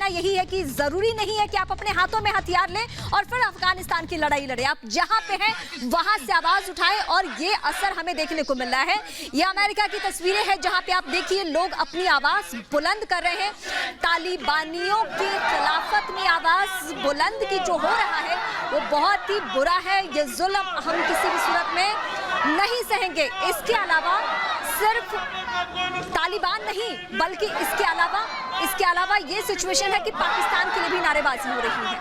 कहना यही है कि जरूरी नहीं है कि आप अपने हाथों में हथियार लें और फिर अफगानिस्तान की लड़ाई लड़ें। आप जहां पे हैं वहां से आवाज उठाएं और ये असर हमें देखने को मिल रहा है। ये अमेरिका की तस्वीरें हैं जहां पे आप देखिए लोग अपनी आवाज बुलंद कर रहे हैं। तालिबानियों की खिलाफत में आवाज बुलंद की जो हो रहा है वो बहुत ही बुरा है। ये जुल्म हम किसी भी सूरत में नहीं सहेंगे। इसके अलावा सिर्फ तालिबान नहीं बल्कि इसके अलावा ये सिचुएशन है कि पाकिस्तान के लिए भी नारेबाजी हो रही है।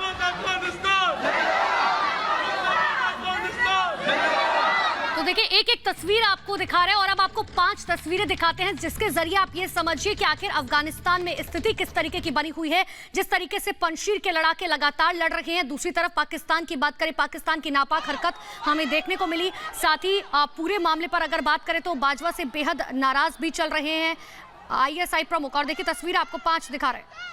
तो देखिए एक एक तस्वीर आपको दिखा रहे हैं और अब आपको 5 तस्वीरें दिखाते हैं जिसके जरिए आप ये समझिए कि आखिर अफगानिस्तान में स्थिति किस तरीके की बनी हुई है। जिस तरीके से पंजशीर के लड़ाके लगातार लड़ रहे हैं, दूसरी तरफ पाकिस्तान की बात करें, पाकिस्तान की नापाक हरकत हमें देखने को मिली। साथ ही पूरे मामले पर अगर बात करें तो बाजवा से बेहद नाराज भी चल रहे हैं ISI प्रमुख। और देखिए तस्वीर आपको 5 दिखा रहे हैं।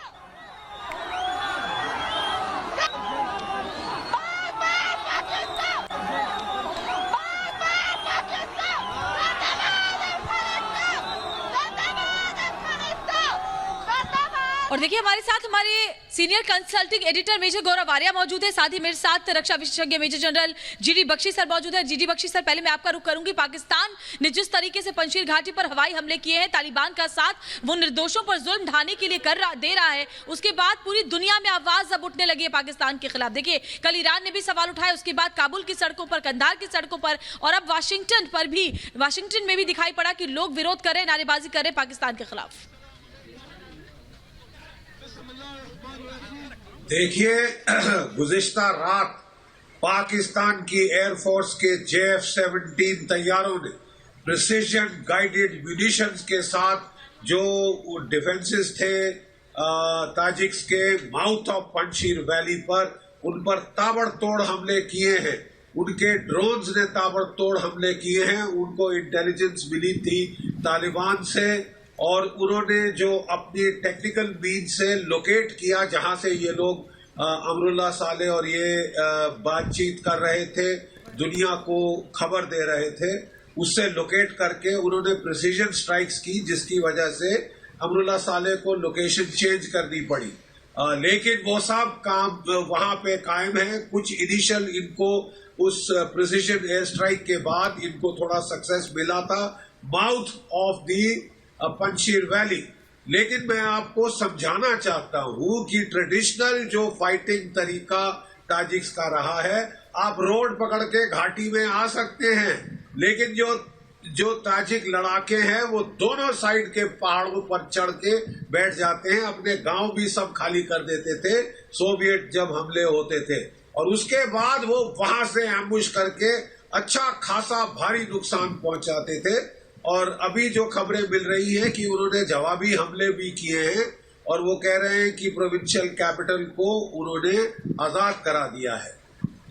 और देखिए हमारे साथ हमारे senior consulting editor major Gaurav Arya मौजूद है, साथ ही मेरे साथ रक्षा विशेषज्ञ major general GD Bakshi sir मौजूद है। GD बख्शी सर, पहले मैं आपका रुख करूंगी। पाकिस्तान ने जिस तरीके से पंजशीर घाटी पर हवाई हमले किए हैं, तालिबान का साथ वो निर्दोषों पर जुल्म ढाने के लिए दे रहा है, उसके बाद पूरी दुनिया में आवाज अब उठने लगी है पाकिस्तान के खिलाफ। देखिए कल ईरान ने भी सवाल उठाया, उसके बाद काबुल की सड़कों पर, कंधार की सड़कों पर और अब वाशिंगटन में भी दिखाई पड़ा कि लोग विरोध कर रहे, नारेबाजी कर रहे पाकिस्तान के खिलाफ। देखिए गुज़िश्ता रात पाकिस्तान की एयरफोर्स के JF-17 तैयारों ने प्रिसीजन गाइडेड म्यूनिशंस के साथ जो डिफेंसेस थे ताजिक्स के माउथ ऑफ पंजशीर वैली पर, उन पर ताबड़तोड़ हमले किए हैं। उनके ड्रोन्स ने ताबड़तोड़ हमले किए हैं। उनको इंटेलिजेंस मिली थी तालिबान से और उन्होंने जो अपनी टेक्निकल मीन्स से लोकेट किया जहां से ये लोग अमरुल्लाह सालेह और ये बातचीत कर रहे थे, दुनिया को खबर दे रहे थे, उससे लोकेट करके उन्होंने प्रिसीजन स्ट्राइक्स की, जिसकी वजह से अमरुल्लाह सालेह को लोकेशन चेंज करनी पड़ी। लेकिन वो सब काम वहां पे कायम है। कुछ इनिशियल इनको उस प्रिसीजन एयर स्ट्राइक के बाद इनको थोड़ा सक्सेस मिला था mouth of the Panjshir valley. लेकिन मैं आपको समझाना चाहता हूं कि ट्रेडिशनल जो फाइटिंग तरीका ताजिक्स का रहा है, आप रोड पकड़ के घाटी में आ सकते हैं, लेकिन जो ताजिक लड़ाके हैं वो दोनों साइड के पहाड़ों पर चढ़ के बैठ जाते हैं। अपने गांव भी सब खाली कर देते थे सोवियत जब हमले होते थे, और उसके बाद वो वहां से एम्बुश करके अच्छा खासा भारी नुकसान पहुंचाते थे। और अभी जो खबरें मिल रही हैं कि उन्होंने जवाबी हमले भी किए हैं और वो कह रहे हैं कि प्रोविंशियल कैपिटल को उन्होंने आजाद करा दिया है।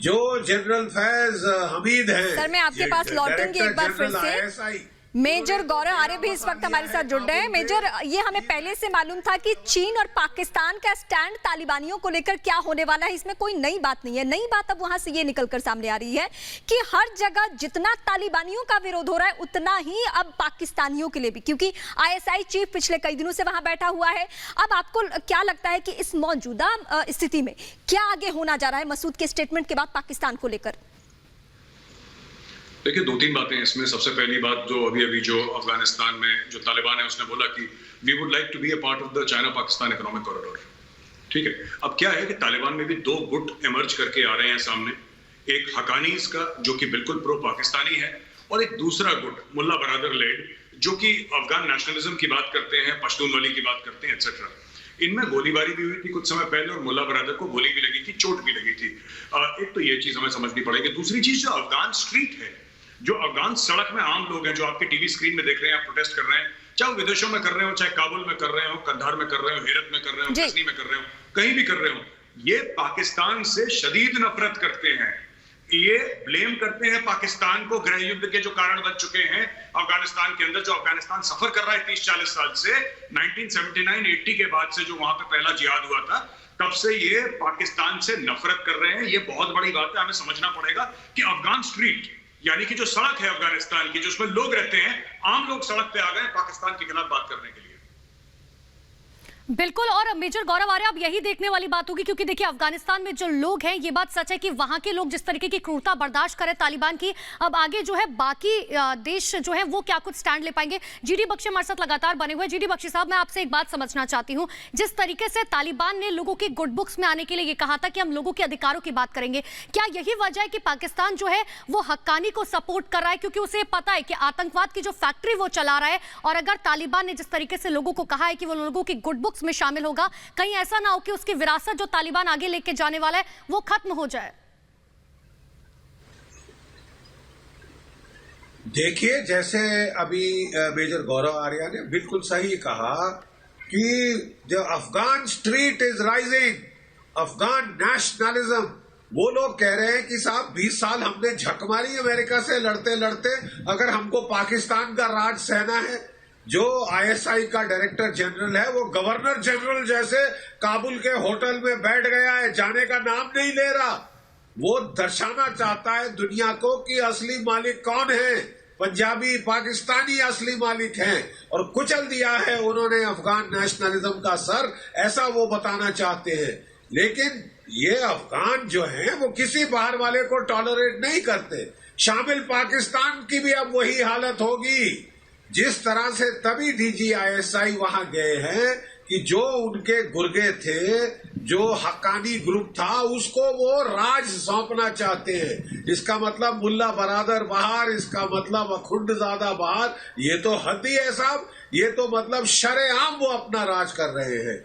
जो जनरल फैज हमीद हैं, सर मैं आपके पास लौटूंगी एक बार फिर से। मेजर गौरव आर्य भी इस वक्त हमारे साथ जुड़ रहे हैं। मेजर, ये हमें पहले से मालूम था कि चीन और पाकिस्तान का स्टैंड तालिबानियों को लेकर क्या होने वाला है, इसमें कोई नई बात नहीं है। नई बात अब वहां से ये निकलकर सामने आ रही है कि हर जगह जितना तालिबानियों का विरोध हो रहा है उतना ही अब पाकिस्तानियों के लिए भी, क्योंकि ISI चीफ पिछले कई दिनों से वहां बैठा हुआ है। अब आपको क्या लगता है कि इस मौजूदा स्थिति में क्या आगे होना जा रहा है मसूद के स्टेटमेंट के बाद पाकिस्तान को लेकर? देखिए 2-3 बातें इसमें। सबसे पहली बात जो अभी जो अफगानिस्तान में जो तालिबान है उसने बोला कि we would like to be a part of the China Pakistan economic corridor. ठीक है, अब क्या है कि तालिबान में भी 2 गुट इमर्ज करके आ रहे हैं सामने। एक हकानीज का जो कि बिल्कुल प्रो पाकिस्तानी है, और एक दूसरा गुट मुल्ला बरादर लेड जो कि अफगान नेशनलिज्म की बात करते हैं, पश्तून वाली की बात करते हैं, एक्सेट्रा। इनमें गोलीबारी भी हुई थी कुछ समय पहले और मुल्ला बरादर को गोली भी लगी थी, चोट भी लगी थी। एक तो ये चीज हमें समझनी पड़ेगी। दूसरी चीज जो अफगान स्ट्रीट है, जो अफगान सड़क में आम लोग हैं, जो आपके टीवी स्क्रीन में देख रहे हैं, आप प्रोटेस्ट कर रहे हैं, चाहे वो विदेशों में कर रहे हो, चाहे काबुल में कर रहे हो, कंधार में कर रहे हो, हेरत में कर रहे हो, गजनी में कर रहे हो, कहीं भी कर रहे हो, ये पाकिस्तान से शदीद नफरत करते हैं। ये ब्लेम करते हैं पाकिस्तान को गृह युद्ध के जो कारण बन चुके हैं अफगानिस्तान के अंदर। जो अफगानिस्तान सफर कर रहा है 30-40 साल से, 1979-80 के बाद से जो वहां पे पहला जिहाद हुआ था, तब से ये पाकिस्तान से नफरत कर रहे हैं। ये बहुत बड़ी बात है। हमें समझना पड़ेगा कि अफगान स्ट्रीट यानी कि जो सड़क है अफगानिस्तान की, जो उसमें लोग रहते हैं, आम लोग सड़क पे आ गए पाकिस्तान के खिलाफ बात करने के लिए। बिल्कुल। और मेजर गौरव आर्य, अब यही देखने वाली बात होगी, क्योंकि देखिए अफगानिस्तान में जो लोग हैं, ये बात सच है कि वहां के लोग जिस तरीके की क्रूरता बर्दाश्त करें तालिबान की, अब आगे जो है बाकी देश जो है वो क्या कुछ स्टैंड ले पाएंगे। जीडी बख्शी हमारे साथ लगातार बने हुए। जीडी बख्शी साहब, मैं आपसे एक बात समझना चाहती हूँ, जिस तरीके से तालिबान ने लोगों की गुड बुक्स में आने के लिए ये कहा था कि हम लोगों के अधिकारों की बात करेंगे, क्या यही वजह है कि पाकिस्तान जो है वो हक्कानी को सपोर्ट कर रहा है, क्योंकि उसे पता है कि आतंकवाद की जो फैक्ट्री वो चला रहा है, और अगर तालिबान ने जिस तरीके से लोगों को कहा है कि वो लोगों की गुड बुक्स में शामिल होगा, कहीं ऐसा ना हो कि उसकी विरासत जो तालिबान आगे लेके जाने वाला है वो खत्म हो जाए। देखिए, जैसे अभी मेजर गौरव आर्य ने बिल्कुल सही कहा कि जो Afghan street is rising, Afghan nationalism, वो लोग कह रहे हैं कि साहब 20 साल हमने झक मारी अमेरिका से लड़ते लड़ते, अगर हमको पाकिस्तान का राज सहना है। जो आईएसआई का डायरेक्टर जनरल है वो गवर्नर जनरल जैसे काबुल के होटल में बैठ गया है, जाने का नाम नहीं ले रहा। वो दर्शाना चाहता है दुनिया को कि असली मालिक कौन है, पंजाबी पाकिस्तानी असली मालिक हैं, और कुचल दिया है उन्होंने अफगान नेशनलिज्म का सर, ऐसा वो बताना चाहते हैं। लेकिन ये अफगान जो है वो किसी बाहर वाले को टॉलरेट नहीं करते। शामिल पाकिस्तान की भी अब वही हालत होगी। जिस तरह से तभी DGISI वहां गए हैं कि जो उनके गुर्गे थे, जो हक्कानी ग्रुप था, उसको वो राज सौंपना चाहते हैं। इसका मतलब मुल्ला बरादर बाहर, इसका मतलब अखुंडजादा बाहर। ये तो हद ही है साहब, ये तो मतलब शरेआम वो अपना राज कर रहे हैं।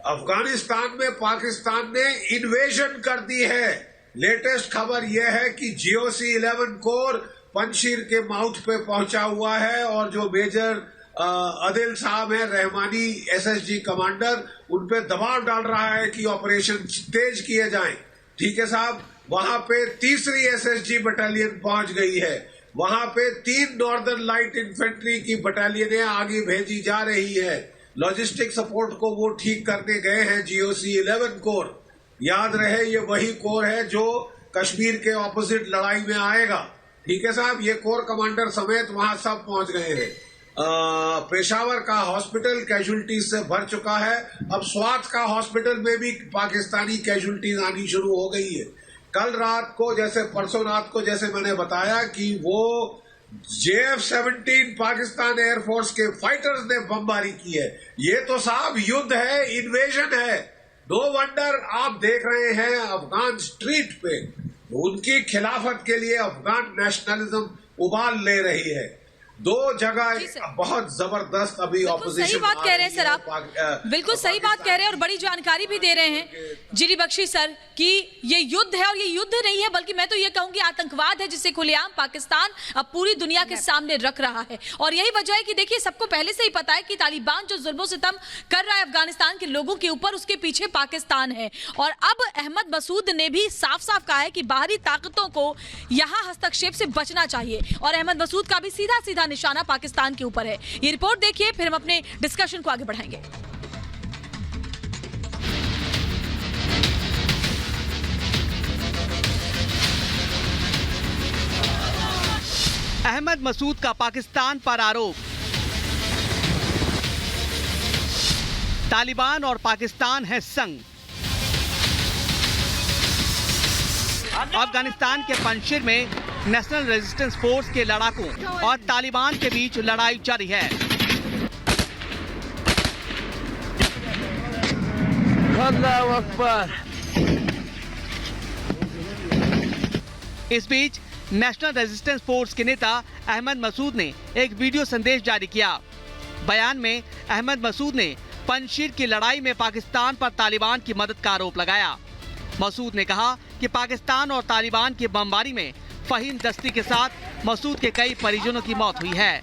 अफगानिस्तान में पाकिस्तान ने इन्वेजन कर दी है। लेटेस्ट खबर यह है कि GOC 11 कोर पंजशीर के माउथ पे पहुंचा हुआ है, और जो मेजर अदिल साहब है, रहमानी SSG कमांडर, उन पे दबाव डाल रहा है कि ऑपरेशन तेज किए जाएं। ठीक है साहब, वहां पे तीसरी SSG बटालियन पहुंच गई है। वहां पे 3 नॉर्दर्न लाइट इन्फेंट्री की बटालियनें आगे भेजी जा रही है। लॉजिस्टिक सपोर्ट को वो ठीक करने गए हैं GOC 11 कोर। याद रहे, ये वही कोर है जो कश्मीर के ऑपोजिट लड़ाई में आएगा। ठीक है साहब, ये कोर कमांडर समेत वहां सब पहुंच गए हैं। पेशावर का हॉस्पिटल कैजुअलिटीज से भर चुका है। अब स्वात का हॉस्पिटल में भी पाकिस्तानी कैजुअलिटीज आनी शुरू हो गई है। कल रात को, जैसे परसों रात को, जैसे मैंने बताया कि वो JF-17 पाकिस्तान एयरफोर्स के फाइटर्स ने बमबारी की है। ये तो साहब युद्ध है, इन्वेजन है। नो वंडर आप देख रहे हैं अफगान स्ट्रीट पे उनकी खिलाफत के लिए अफगान नेशनलिज्म उबाल ले रही है। 2 जगह बहुत जबरदस्त अभी ऑपोजिशन। सही बात कह रहे हैं सर आप, बिल्कुल सही बात कह रहे हैं, और बड़ी जानकारी भी दे रहे हैं जीडी बख्शी सर कि ये युद्ध है, और ये युद्ध नहीं है बल्कि मैं तो ये कहूंगी आतंकवाद है, जिसे खुलेआम पाकिस्तान अब पूरी दुनिया के सामने रख रहा है। और यही वजह है कि देखिए, सबको पहले से ही पता है कि तालिबान जो जुल्म सितम कर रहा है अफगानिस्तान के लोगों के ऊपर, उसके पीछे पाकिस्तान है। और अब अहमद मसूद ने भी साफ साफ कहा है कि बाहरी ताकतों को यहाँ हस्तक्षेप से बचना चाहिए, और अहमद मसूद का भी सीधा सीधा निशाना पाकिस्तान के ऊपर है। ये रिपोर्ट देखिए, फिर हम अपने डिस्कशन को आगे बढ़ाएंगे। अहमद मसूद का पाकिस्तान पर आरोप। तालिबान और पाकिस्तान है संग। अफगानिस्तान के पंजशीर में नेशनल रेजिस्टेंस फोर्स के लड़ाकों और तालिबान के बीच लड़ाई जारी है। अल्लाहू अकबर। इस बीच नेशनल रेजिस्टेंस फोर्स के नेता अहमद मसूद ने एक वीडियो संदेश जारी किया। बयान में अहमद मसूद ने पंजशीर की लड़ाई में पाकिस्तान पर तालिबान की मदद का आरोप लगाया। मसूद ने कहा कि पाकिस्तान और तालिबान की बमबारी में फहीम दस्ती के साथ मसूद के कई परिजनों की मौत हुई है।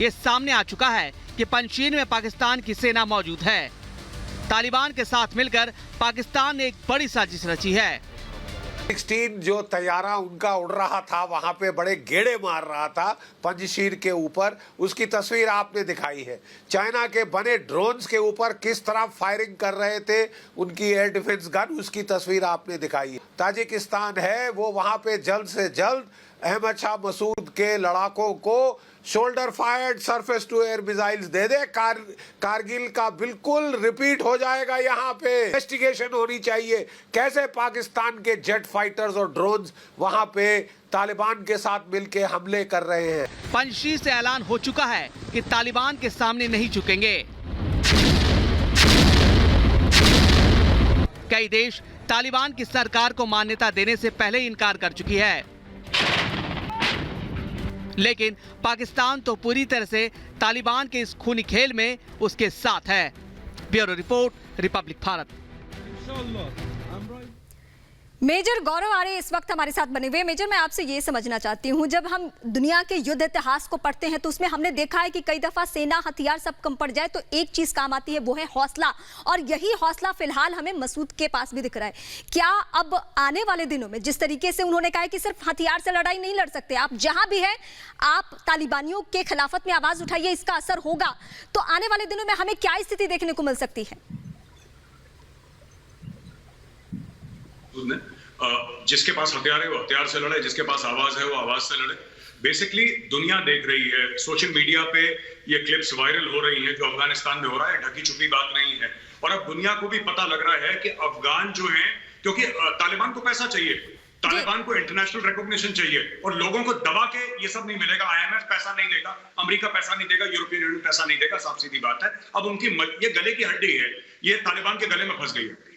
ये सामने आ चुका है कि पंजशीर में पाकिस्तान की सेना मौजूद है। तालिबान के साथ मिलकर पाकिस्तान ने एक बड़ी साजिश रची है। 16 जो तैयारा उनका उड़ रहा था, वहां पे बड़े गेड़े मार रहा था पंजशीर के ऊपर, उसकी तस्वीर आपने दिखाई है। चाइना के बने ड्रोन्स के ऊपर किस तरह फायरिंग कर रहे थे उनकी एयर डिफेंस गन, उसकी तस्वीर आपने दिखाई है। ताजिकिस्तान है वो वहां पे जल्द से जल्द अहमद शाह मसूद के लड़ाकों को shoulder fired surface to air missiles दे दे। कारगिल का बिल्कुल रिपीट हो जाएगा। यहाँ पे इन्वेस्टिगेशन होनी चाहिए कैसे पाकिस्तान के जेट फाइटर्स और ड्रोन्स वहां पे तालिबान के साथ मिलके हमले कर रहे हैं। पंजशीर से ऐलान हो चुका है कि तालिबान के सामने नहीं झुकेंगे। कई देश तालिबान की सरकार को मान्यता देने से पहले ही इनकार कर चुकी है, लेकिन पाकिस्तान तो पूरी तरह से तालिबान के इस खूनी खेल में उसके साथ है। Bureau report, Republic Bharat. Major Gaurav Arya इस वक्त हमारे साथ बने हुए। मेजर, मैं आपसे ये समझना चाहती हूँ, जब हम दुनिया के युद्ध इतिहास को पढ़ते हैं तो उसमें हमने देखा है कि कई दफा सेना हथियार सब कम पड़ जाए तो एक चीज काम आती है, वो है हौसला। और यही हौसला फिलहाल हमें मसूद के पास भी दिख रहा है। क्या अब आने वाले दिनों में, जिस तरीके से उन्होंने कहा है कि सिर्फ हथियार से लड़ाई नहीं लड़ सकते, आप जहां भी है आप तालिबानियों के खिलाफत में आवाज उठाइए, इसका असर होगा, तो आने वाले दिनों में हमें क्या स्थिति देखने को मिल सकती है? जिसके पास हथियार है वो हथियार से लड़े, जिसके पास आवाज है वो आवाज से लड़े। बेसिकली दुनिया देख रही है, सोशल मीडिया पे ये क्लिप्स वायरल हो रही हैं जो अफगानिस्तान में हो रहा है, ढकी छुपी बात नहीं है। और अब दुनिया को भी पता लग रहा है कि अफगान जो है, क्योंकि तालिबान को पैसा चाहिए, तालिबान को इंटरनेशनल रिकॉग्निशन चाहिए, और लोगों को दबा के ये सब नहीं मिलेगा। IMF पैसा नहीं देगा, अमेरिका पैसा नहीं देगा, यूरोपियन यूनियन पैसा नहीं देगा, साफ सीधी बात है। अब उनकी ये गले की हड्डी है, ये तालिबान के गले में फंस गई है।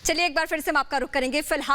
चलिए एक बार फिर से हम आपका रुख करेंगे। फिलहाल